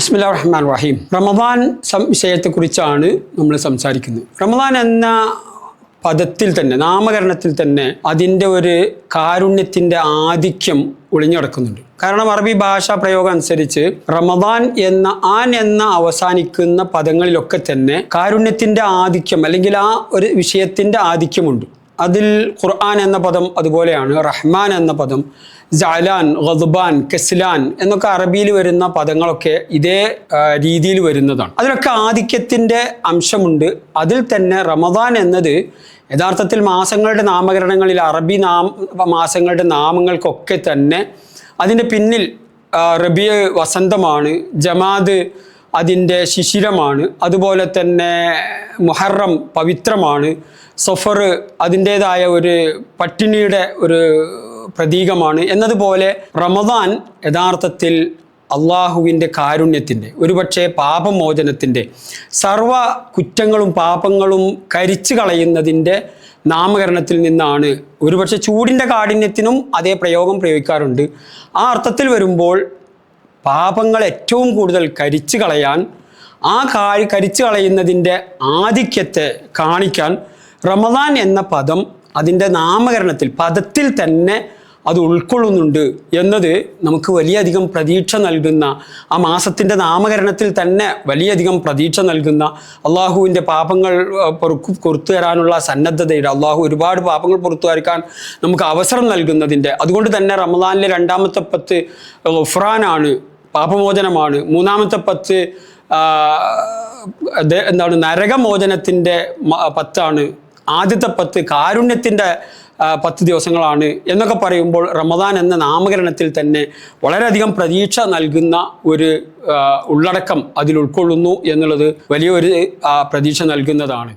ബിസ്മില്ലാഹിർ റഹ്മാനിർ റഹീം. റമദാൻ വിഷയത്തെക്കുറിച്ചാണ് നമ്മൾ സംസാരിക്കുന്നത്. റമദാൻ എന്ന പദത്തിൽ തന്നെ, നാമകരണത്തിൽ തന്നെ അതിൻ്റെ ഒരു കാരുണ്യത്തിൻ്റെ ആധിക്യം ഒളിഞ്ഞടക്കുന്നുണ്ട്. കാരണം അറബി ഭാഷാ പ്രയോഗം അനുസരിച്ച് റമദാൻ എന്ന അവസാനിക്കുന്ന പദങ്ങളിലൊക്കെ തന്നെ കാരുണ്യത്തിൻ്റെ ആധിക്യം അല്ലെങ്കിൽ ആ ഒരു വിഷയത്തിൻ്റെ ആധിക്യമുണ്ട്. അതിൽ ഖുർആൻ എന്ന പദം അതുപോലെയാണ്. റഹ്മാൻ എന്ന പദം, ജഅലാൻ, ഗദ്ബാൻ, കസ്ലാൻ എന്നൊക്കെ അറബിയിൽ വരുന്ന പദങ്ങളൊക്കെ ഇതേ രീതിയിൽ വരുന്നതാണ്. അതിലൊക്കെ ആധിക്യത്തിൻ്റെ അംശമുണ്ട്. അതിൽ തന്നെ റമദാൻ എന്നത് യഥാർത്ഥത്തിൽ മാസങ്ങളുടെ നാമകരണങ്ങളിൽ അറബി മാസങ്ങളുടെ നാമങ്ങൾക്കൊക്കെ തന്നെ അതിൻ്റെ പിന്നിൽ റബിയ വസന്തമാണ്, ജമാദ് അതിൻ്റെ ശിശിരമാണ്, അതുപോലെ തന്നെ മുഹറം പവിത്രമാണ്, സഫർ അതിൻ്റേതായ ഒരു പട്ടിണിയുടെ ഒരു പ്രതീകമാണ് എന്നതുപോലെ റമദാൻ യഥാർത്ഥത്തിൽ അള്ളാഹുവിൻ്റെ കാരുണ്യത്തിൻ്റെ, ഒരുപക്ഷെ പാപമോചനത്തിൻ്റെ, സർവ കുറ്റങ്ങളും പാപങ്ങളും കരിച്ചു കളയുന്നതിൻ്റെ നാമകരണത്തിൽ നിന്നാണ്. ഒരുപക്ഷെ ചൂടിൻ്റെ കാഠിന്യത്തിനും അതേ പ്രയോഗം പ്രയോഗിക്കാറുണ്ട്. ആ അർത്ഥത്തിൽ വരുമ്പോൾ പാപങ്ങൾ ഏറ്റവും കൂടുതൽ കരിച്ചു കളയാൻ, ആ കരിച്ചു കളയുന്നതിൻ്റെ ആധിക്യത്തെ കാണിക്കാൻ റമദാൻ എന്ന പദം അതിൻ്റെ നാമകരണത്തിൽ പദത്തിൽ തന്നെ അത് ഉൾക്കൊള്ളുന്നുണ്ട് എന്നത് നമുക്ക് വലിയധികം പ്രതീക്ഷ നൽകുന്ന, ആ മാസത്തിൻ്റെ നാമകരണത്തിൽ തന്നെ വലിയധികം പ്രതീക്ഷ നൽകുന്ന, അള്ളാഹുവിൻ്റെ പാപങ്ങൾ പുറത്തു തരാനുള്ള സന്നദ്ധതയുടെ, അള്ളാഹു ഒരുപാട് പാപങ്ങൾ പുറത്തു വരക്കാൻ നമുക്ക് അവസരം നൽകുന്നതിൻ്റെ, അതുകൊണ്ട് തന്നെ റമദാനിലെ 2ാമത്തെ 10 ഗുഫ്രാനാണ്, പാപമോചനമാണ്. 3ാമത്തെ 10 നരകമോചനത്തിൻ്റെ 10 ആദ്യത്തെ 10 കാരുണ്യത്തിൻ്റെ 10 ദിവസങ്ങളാണ് എന്നൊക്കെ പറയുമ്പോൾ റമദാൻ എന്ന നാമകരണത്തിൽ തന്നെ വളരെയധികം പ്രതീക്ഷ നൽകുന്ന ഒരു ഉള്ളടക്കം അതിൽ ഉൾക്കൊള്ളുന്നു എന്നുള്ളത് വലിയൊരു പ്രതീക്ഷ നൽകുന്നതാണ്.